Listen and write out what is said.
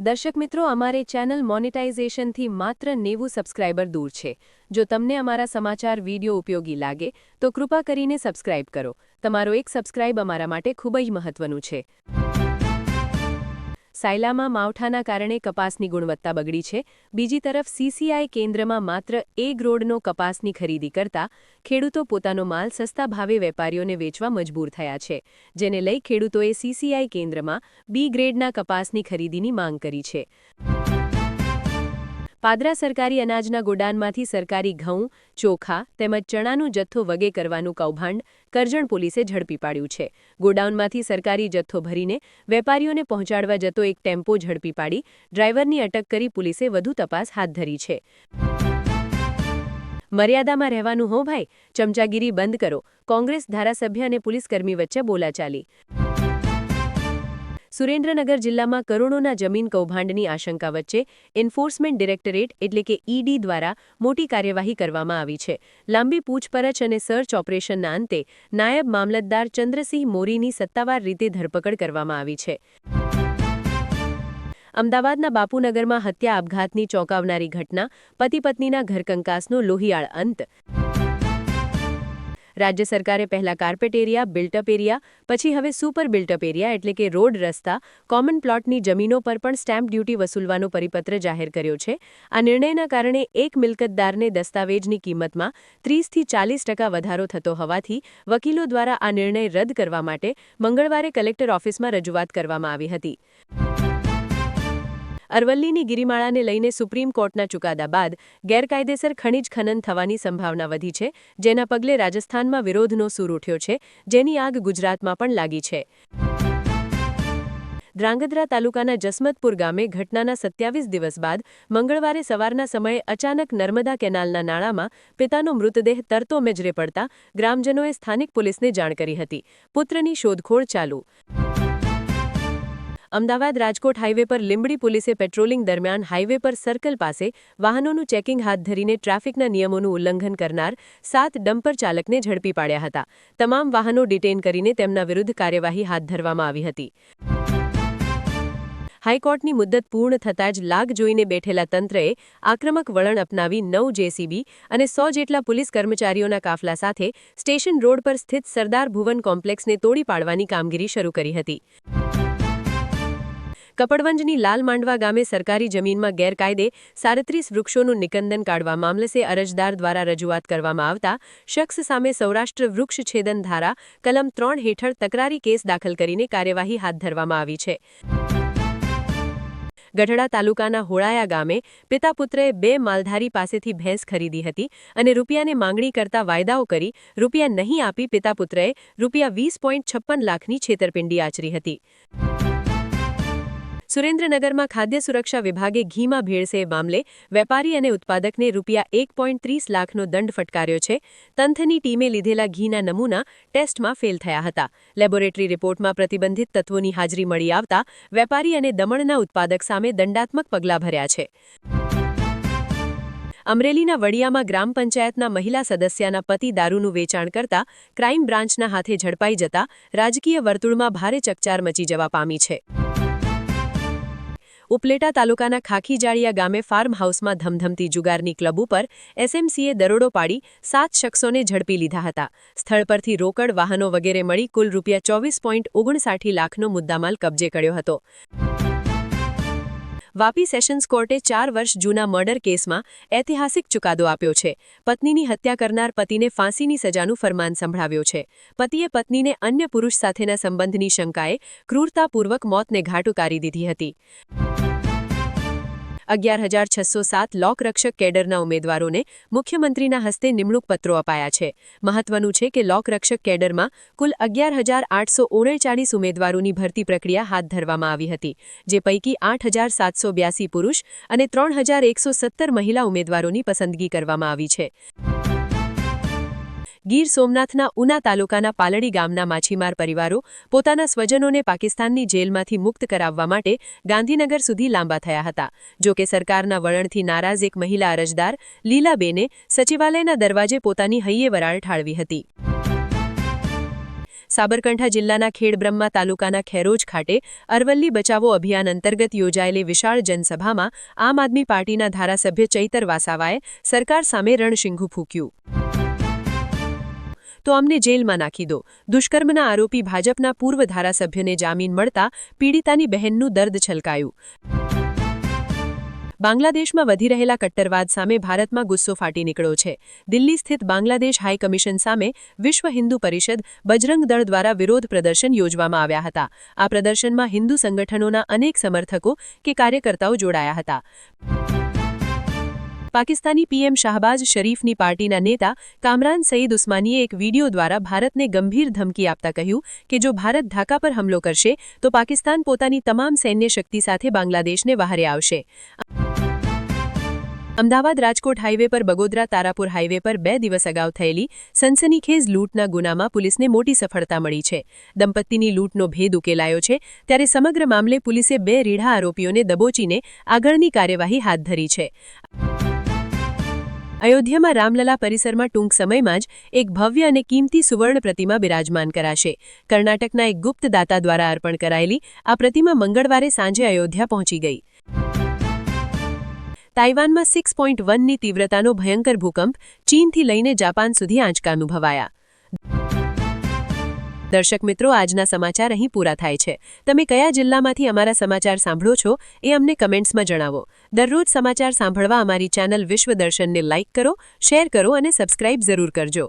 દર્શક મિત્રો, અમારે ચેનલ મોનેટાઇઝેશનથી માત્ર 90 સબસ્ક્રાઇબર દૂર છે. જો તમને અમારા સમાચાર વિડીયો ઉપયોગી લાગે તો કૃપા કરીને સબસ્ક્રાઇબ કરો. તમારો એક સબસ્ક્રાઇબ અમારા માટે ખૂબ જ મહત્વનું છે. સાયલામાં માવઠાના કારણે કપાસની ગુણવત્તા બગડી છે. બીજી તરફ સીસીઆઈ કેન્દ્રમાં માત્ર એ ગ્રેડનો કપાસની ખરીદી કરતા ખેડૂતો પોતાનો માલ સસ્તા ભાવે વેપારીઓને વેચવા મજબૂર થયા છે, જેને લઈ ખેડૂતોએ સીસીઆઈ કેન્દ્રમાં બી ગ્રેડના કપાસની ખરીદીની માંગ કરી છે. પાદરા સરકારી અનાજના ગોડાઉનમાંથી સરકારી ઘઉં, ચોખા તેમજ ચણાનું જથ્થો વગે કરવાનું કૌભાંડ કરજણ પોલીસે ઝડપી પાડ્યું છે. ગોડાઉનમાંથી સરકારી જથ્થો ભરીને વેપારીઓને પહોંચાડવા જતો એક ટેમ્પો ઝડપી પાડી ડ્રાઈવરની અટક કરી પોલીસે વધુ તપાસ હાથ ધરી છે. મર્યાદામાં રહેવાનું હો ભાઈ, ચમચાગીરી બંધ કરો. કોંગ્રેસ ધારાસભ્ય અને પોલીસકર્મી વચ્ચે બોલાચાલી. સુરેન્દ્રનગર જિલ્લામાં કરોડોના જમીન કૌભાંડની આશંકા વચ્ચે એન્ફોર્સમેન્ટ ડિરેક્ટરેટ એટલે કે ઈડી દ્વારા મોટી કાર્યવાહી કરવામાં આવી છે. લાંબી પૂછપરછ અને સર્ચ ઓપરેશનના અંતે નાયબ મામલતદાર ચંદ્રસિંહ મોરીની સત્તાવાર રીતે ધરપકડ કરવામાં આવી છે. અમદાવાદના બાપુનગરમાં હત્યા આપઘાતની ચોંકાવનારી ઘટના, પતિ પત્નીના ઘરકંકાસનો લોહિયાળ અંત. રાજ્ય સરકારે પહેલા કાર્પેટ એરિયા, બિલ્ટઅપ એરિયા, પછી હવે સુપર બિલ્ટઅપ એરિયા એટલે કે રોડ, રસ્તા, કોમન પ્લોટની જમીનો પર પણ સ્ટેમ્પ ડ્યુટી વસૂલવાનો પરિપત્ર જાહેર કર્યો છે. આ નિર્ણયના કારણે એક મિલકતદારને દસ્તાવેજની કિંમતમાં 30થી 40% વધારો થતો હોવાથી વકીલો દ્વારા આ નિર્ણય રદ કરવા માટે મંગળવારે કલેક્ટર ઓફિસમાં રજૂઆત કરવામાં આવી હતી. અરવલ્લીની ગિરિમાળાને લઈને સુપ્રીમ કોર્ટના ચુકાદા બાદ ગેરકાયદેસર ખનિજ ખનન થવાની સંભાવના વધી છે, જેના પગલે રાજસ્થાનમાં વિરોધનો સૂર ઉઠ્યો છે, જેની આગ ગુજરાતમાં પણ લાગી છે. ધ્રાંગધ્રા તાલુકાના જસમતપુર ગામે ઘટનાના 27 દિવસ બાદ મંગળવારે સવારના સમયે અચાનક નર્મદા કેનાલના નાળામાં પિતાનો મૃતદેહ તરતો મેજરે પડતા ગ્રામજનોએ સ્થાનિક પોલીસને જાણ કરી હતી. પુત્રની શોધખોળ ચાલુ. અમદાવાદ રાજકોટ હાઈવે પર લીંબડી પોલીસે પેટ્રોલિંગ દરમિયાન હાઈવે પર સર્કલ પાસે વાહનોનું ચેકિંગ હાથ ધરીને ટ્રાફિકના નિયમોનું ઉલ્લંઘન કરનાર 7 ડમ્પર ચાલકને ઝડપી પાડ્યા હતા. તમામ વાહનો ડિટેઇન કરીને તેમના વિરુદ્ધ કાર્યવાહી હાથ ધરવામાં આવી હતી. હાઈકોર્ટની મુદ્દત પૂર્ણ થતાં જ લાગ જોઈને બેઠેલા તંત્રએ આક્રમક વલણ અપનાવી 9 જેસીબી અને 100 જેટલા પોલીસ કર્મચારીઓના કાફલા સાથે સ્ટેશન રોડ પર સ્થિત સરદાર ભુવન કોમ્પ્લેક્સને તોડી પાડવાની કામગીરી શરૂ કરી હતી. કપડવંજની લાલ માંડવા ગામે સરકારી જમીનમાં ગેરકાયદે 37 વૃક્ષોનું નિકંદન કાઢવા મામલે અરજદાર દ્વારા રજૂઆત કરવામાં આવતા શખ્સ સામે સૌરાષ્ટ્ર વૃક્ષ છેદન ધારા કલમ 3 હેઠળ તકરારી કેસ દાખલ કરીને કાર્યવાહી હાથ ધરવામાં આવી છે. ગઢડા તાલુકાના હોળાયા ગામે પિતા પુત્રએ 2 માલધારી પાસેથી ભેંસ ખરીદી હતી અને રૂપિયાને માંગણી કરતા વાયદાઓ કરી રૂપિયા નહીં આપી પિતા પુત્રએ રૂપિયા 20.56 લાખની છેતરપિંડી આચરી હતી. સુરેન્દ્રનગરમાં ખાદ્ય સુરક્ષા વિભાગે ઘીમાં ભેળસેળ મામલે વેપારી અને ઉત્પાદકને રૂપિયા 1.30 લાખનો દંડ ફટકાર્યો છે. તંત્રની ટીમે લીધેલા ઘીના નમૂના ટેસ્ટમાં ફેલ થયા હતા. લેબોરેટરી રિપોર્ટમાં પ્રતિબંધિત તત્વોની હાજરી મળી આવતા વેપારી અને દમણના ઉત્પાદક સામે દંડાત્મક પગલાં ભર્યા છે. અમરેલીના વડિયામાં ગ્રામ પંચાયતના મહિલા સદસ્યના પતિ દારૂનું વેચાણ કરતા ક્રાઇમ બ્રાન્ચના હાથે ઝડપાઈ જતા રાજકીય વર્તુળમાં ભારે ચકચાર મચી જવા પામી છે. ઉપલેટા તાલુકાના ખાખીજાળિયા ગામે ફાર્મ હાઉસમાં ધમધમતી જુગારની ક્લબ ઉપર એસએમસીએ દરોડો પાડી 7 શખ્સોને ઝડપી લીધા હતા. સ્થળ પરથી રોકડ, વાહનો વગેરે મળી કુલ રૂપિયા 24.59 લાખનો મુદ્દામાલ કબજે કર્યો હતો. વાપી સેશન્સ કોર્ટે 4 વર્ષ જૂના મર્ડર કેસમાં ઐતિહાસિક ચુકાદો આપ્યો છે. પત્નીની હત્યા કરનાર પતિને ફાંસીની સજાનું ફરમાન સંભળાવ્યો છે. પતિએ પત્નીને અન્ય પુરુષ સાથેના સંબંધની શંકાએ ક્રૂરતાપૂર્વક મોતને ઘાટ ઉતારી દીધી હતી. 11,607 લોકરક્ષક કેડરના ઉમેદવારોને મુખ્યમંત્રીના હસ્તે નિમણૂક પત્રો અપાયા છે. મહત્વનું છે કે લોકરક્ષક કેડરમાં કુલ 11,839 ઉમેદવારોની ભરતી પ્રક્રિયા હાથ ધરવામાં આવી હતી, જે પૈકી 8,782 પુરુષ અને 3,117 મહિલા ઉમેદવારોની પસંદગી કરવામાં આવી છે. ગીર સોમનાથના ઉના તાલુકાના પાલડી ગામના માછીમાર પરિવારો પોતાના સ્વજનોને પાકિસ્તાનની જેલમાંથી મુક્ત કરાવવા માટે ગાંધીનગર સુધી લાંબા થયા હતા. જો કે સરકારના વલણથી નારાજ એક મહિલા અરજદાર લીલાબેને સચિવાલયના દરવાજે પોતાની હૈયે વરાળ ઠાળવી હતી. સાબરકાંઠા જિલ્લાના ખેડબ્રહ્મા તાલુકાના ખેરોજ ખાતે અરવલ્લી બચાવો અભિયાન અંતર્ગત યોજાયેલી વિશાળ જનસભામાં આમ આદમી પાર્ટીના ધારાસભ્ય ચૈતર વસાવાએ સરકાર સામે રણશીંગુ ફૂંક્યું. તો અમને જેલમાં નાખી દો. દુષ્કર્મના આરોપી ભાજપના પૂર્વ ધારાસભ્યને જામીન મળતા પીડિતાની બહેનનું દર્દ છલકાયું. બાંગ્લાદેશમાં વધી રહેલા કટ્ટરવાદ સામે ભારતમાં ગુસ્સો ફાટી નીકળ્યો છે. દિલ્હી સ્થિત બાંગ્લાદેશ હાઈ કમિશન સામે વિશ્વ હિન્દુ પરિષદ બજરંગ દળ દ્વારા વિરોધ પ્રદર્શન યોજવામાં આવ્યા હતા. આ પ્રદર્શનમાં હિન્દુ સંગઠનોના અનેક સમર્થકો કે કાર્યકર્તાઓ જોડાયા હતા. પાકિસ્તાની પીએમ શાહબાઝ શરીફની પાર્ટીના નેતા કામરાન સઈદ ઉસ્માનીએ એક વીડિયો દ્વારા ભારતને ગંભીર ધમકી આપતા કહ્યું કે જો ભારત ઢાકા પર હુમલો કરશે તો પાકિસ્તાન પોતાની તમામ સૈન્ય શક્તિ સાથે બાંગ્લાદેશને વહારે આવશે. અમદાવાદ રાજકોટ હાઈવે પર બગોદરા તારાપુર હાઈવે પર 2 દિવસ અગાઉ થયેલી સનસનીખેજ લૂંટના ગુનામાં પોલીસને મોટી સફળતા મળી છે. દંપતીની લૂંટનો ભેદ ઉકેલાયો છે, ત્યારે સમગ્ર મામલે પોલીસે 2 રીઢા આરોપીઓને દબોચીને આગળની કાર્યવાહી હાથ ધરી છે. અયોધ્યામાં રામલલા પરિસરમાં ટૂંક સમયમાં જ એક ભવ્ય અને કિંમતી સુવર્ણ પ્રતિમા બિરાજમાન કરાશે. કર્ણાટકના એક ગુપ્ત દાતા દ્વારા અર્પણ કરાયેલી આ પ્રતિમા મંગળવારે સાંજે અયોધ્યા પહોંચી ગઈ. તાઇવાનમાં 6.1ની તીવ્રતાનો ભયંકર ભૂકંપ ચીનથી લઈને જાપાન સુધી આંચકા અનુભવાયા. દર્શક મિત્રો, આજના સમાચાર અહીં પૂરા થાય છે. તમે કયા જિલ્લામાંથી અમારા સમાચાર સાંભળો છો એ અમને કમેન્ટ્સમાં જણાવો. દરરોજ સમાચાર સાંભળવા અમારી ચેનલ વિશ્વ દર્શનને લાઇક કરો, શેર કરો અને સબસ્ક્રાઇબ જરૂર કરજો.